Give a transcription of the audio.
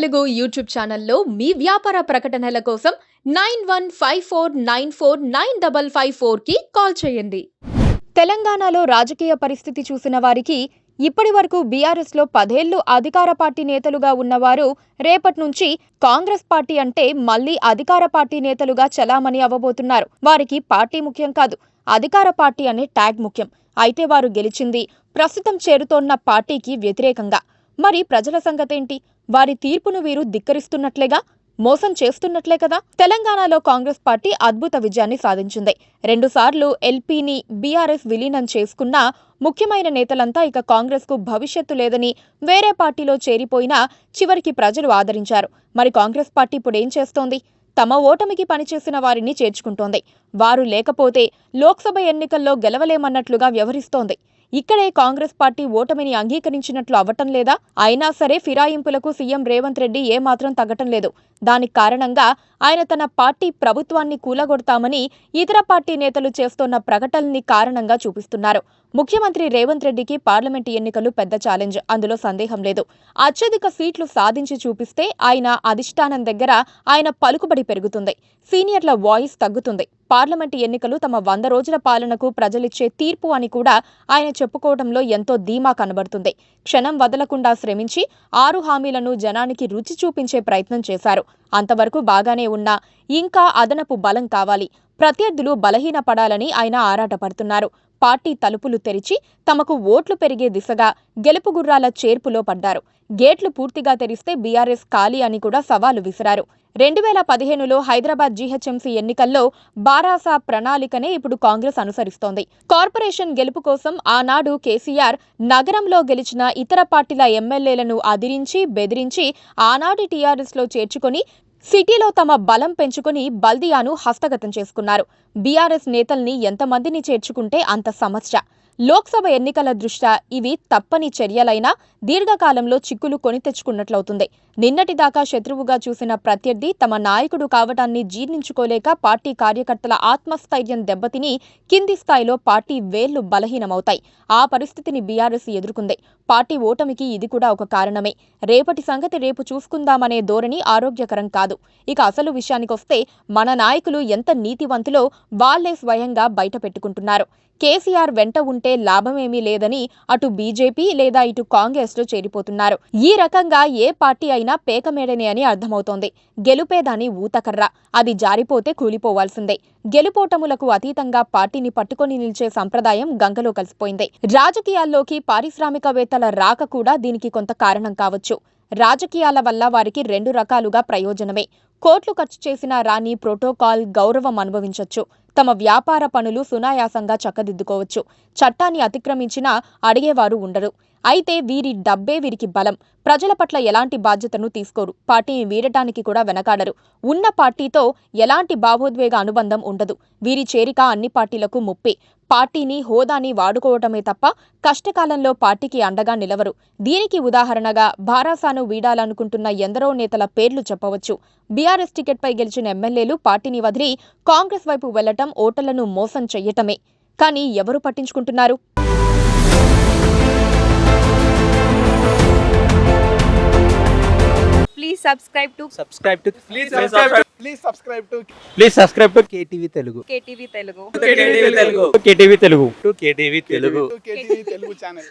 Telugu YouTube ఛానల్లో మీ వ్యాపార ప్రకటనల కోసం 9154949554 కి కాల్ చేయండి. తెలంగాణలో రాజకీయ పరిస్థితి చూసిన వారికి ఇప్పటి వరకు బీఆర్ఎస్ లో 10 ఏళ్లు అధికార పార్టీ నేతలుగా ఉన్నవారు రేపటి నుంచి కాంగ్రెస్ పార్టీ అంటే మళ్లీ అధికార పార్టీ నేతలుగా చలామణి అవ్వబోతున్నారు. వారికి పార్టీ ముఖ్యం కాదు, అధికార పార్టీ అనే ట్యాగ్ ముఖ్యం. అయితే వారు గెలిచింది ప్రస్తుతం చేరుతోన్న పార్టీకి వ్యతిరేకంగా. మరి ప్రజల సంగతేంటి? వారి తీర్పును వీరు ధిక్కరిస్తున్నట్లేగా, మోసం చేస్తున్నట్లే కదా. తెలంగాణలో కాంగ్రెస్ పార్టీ అద్భుత విజయాన్ని సాధించింది. 2 సార్లు ఎల్పీని బీఆర్ఎస్ విలీనం చేసుకున్న ముఖ్యమైన నేతలంతా ఇక కాంగ్రెస్ కు భవిష్యత్తు లేదని వేరే పార్టీలో చేరిపోయినా చివరికి ప్రజలు ఆదరించారు. మరి కాంగ్రెస్ పార్టీ ఇప్పుడేం చేస్తోంది? తమ ఓటమికి పనిచేసిన వారిని చేర్చుకుంటోంది. వారు లేకపోతే లోక్సభ ఎన్నికల్లో గెలవలేమన్నట్లుగా వ్యవహరిస్తోంది. ఇక్కడే కాంగ్రెస్ పార్టీ ఓటమిని అంగీకరించినట్లు అవ్వటం లేదా? అయినా సరే ఫిరాయింపులకు సీఎం రేవంత్ రెడ్డి ఏమాత్రం తగ్గటం లేదు. దానికి కారణంగా ఆయన తన పార్టీ ప్రభుత్వాన్ని కూలగొడతామని ఇతర పార్టీ నేతలు చేస్తోన్న ప్రకటనల్ని కారణంగా చూపిస్తున్నారు. ముఖ్యమంత్రి రేవంత్ రెడ్డికి పార్లమెంటు ఎన్నికలు పెద్ద ఛాలెంజ్, అందులో సందేహం లేదు. అత్యధిక సీట్లు సాధించి చూపిస్తే ఆయన అధిష్టానం దగ్గర ఆయన పలుకుబడి పెరుగుతుంది, సీనియర్ల వాయిస్ తగ్గుతుంది. పార్లమెంటు ఎన్నికలు తమ 100 రోజుల పాలనకు ప్రజలిచ్చే తీర్పు అని కూడా ఆయన చెప్పుకోవడంలో ఎంతో ధీమా కనబడుతుంది. క్షణం వదలకుండా శ్రమించి 6 హామీలను జనానికి రుచి చూపించే ప్రయత్నం చేశారు. అంతవరకు బాగానే ఉన్నా ఇంకా అదనపు బలం కావాలి, ప్రత్యర్థులు బలహీనపడాలని ఆయన ఆరాటపడుతున్నారు. పార్టీ తలుపులు తెరిచి తమకు ఓట్లు పెరిగే దిశగా గెలుపు గుర్రాల చేర్పులో పడ్డారు. గేట్లు పూర్తిగా తెరిస్తే బీఆర్ఎస్ ఖాళీ అని కూడా సవాలు విసిరారు. 2015లో హైదరాబాద్ జీహెచ్ఎంసీ ఎన్నికల్లో బారాసా ప్రణాళికనే ఇప్పుడు కాంగ్రెస్ అనుసరిస్తోంది. కార్పొరేషన్ గెలుపు కోసం ఆనాడు కేసీఆర్ నగరంలో గెలిచిన ఇతర పార్టీల ఎమ్మెల్యేలను అదిరించి బెదిరించి ఆనాటి టీఆర్ఎస్లో చేర్చుకొని సిటీలో తమ బలం పెంచుకుని బల్దియాను హస్తగతం చేసుకున్నారు. బీఆర్ఎస్ నేతల్ని ఎంతమందిని చేర్చుకుంటే అంత సమస్య. లోక్సభ ఎన్నికల దృష్ట్యా ఇవి తప్పని చర్యలైనా దీర్ఘకాలంలో చిక్కులు కొని తెచ్చుకున్నట్లవుతుంది. నిన్నటిదాకా శత్రువుగా చూసిన ప్రత్యర్థి తమ నాయకుడు కావటాన్ని జీర్ణించుకోలేక పార్టీ కార్యకర్తల ఆత్మస్థైర్యం దెబ్బతిని కింది స్థాయిలో పార్టీ వేళ్లు బలహీనమవుతాయి. ఆ పరిస్థితిని బీఆర్ఎస్ ఎదుర్కొంది. పార్టీ ఓటమికి ఇది కూడా ఒక కారణమే. రేపటి సంగతి రేపు చూసుకుందామనే ధోరణి ఆరోగ్యకరం కాదు. ఇక అసలు విషయానికొస్తే మన నాయకులు ఎంత నీతివంతులో వాళ్లే స్వయంగా బయట పెట్టుకుంటున్నారు. కేసీఆర్ వెంట ఉంటే లాభమేమీ లేదని అటు బీజేపీ లేదా ఇటు కాంగ్రెస్ లో చేరిపోతున్నారు. ఈ రకంగా ఏ పార్టీ అయినా పేకమేడనే అని అర్థమవుతోంది. గెలుపేదాని ఊతకర్ర, అది జారిపోతే కూలిపోవాల్సిందే. గెలుపోటములకు అతీతంగా పార్టీని పట్టుకొని నిలిచే సంప్రదాయం గంగలో కలిసిపోయింది. రాజకీయాల్లోకి పారిశ్రామికవేత్తల రాక కూడా దీనికి కొంత కారణం కావచ్చు. రాజకీయాల వల్ల వారికి 2 రకాలుగా ప్రయోజనమే. కోట్లు ఖర్చు చేసినా రాని ప్రోటోకాల్ గౌరవం అనుభవించొచ్చు. తమ వ్యాపార పనులు సునాయాసంగా చక్కదిద్దుకోవచ్చు. చట్టాన్ని అతిక్రమించినా అడిగేవారు ఉండరు. అయితే వీరి డబ్బే వీరికి బలం. ప్రజల పట్ల ఎలాంటి బాధ్యతను తీసుకోరు. పార్టీని వీడటానికి కూడా వెనకాడరు. ఉన్న పార్టీతో ఎలాంటి భావోద్వేగ అనుబంధం ఉండదు. వీరి చేరిక అన్ని పార్టీలకు ముప్పే. పార్టీని హోదాని వాడుకోవటమే తప్ప కష్టకాలంలో పార్టీకి అండగా నిలవరు. దీనికి ఉదాహరణగా బారాసాను వీడాలనుకుంటున్న ఎందరో నేతల పేర్లు చెప్పవచ్చు. బీఆర్ఎస్ టికెట్పై గెలిచిన ఎమ్మెల్యేలు పార్టీని వదిలి కాంగ్రెస్ వైపు వెళ్లటం ఓటర్లను మోసం చెయ్యటమే. కానీ ఎవరు పట్టించుకుంటున్నారు? Please subscribe to KTV Telugu. KTV Telugu. KTV Telugu channel.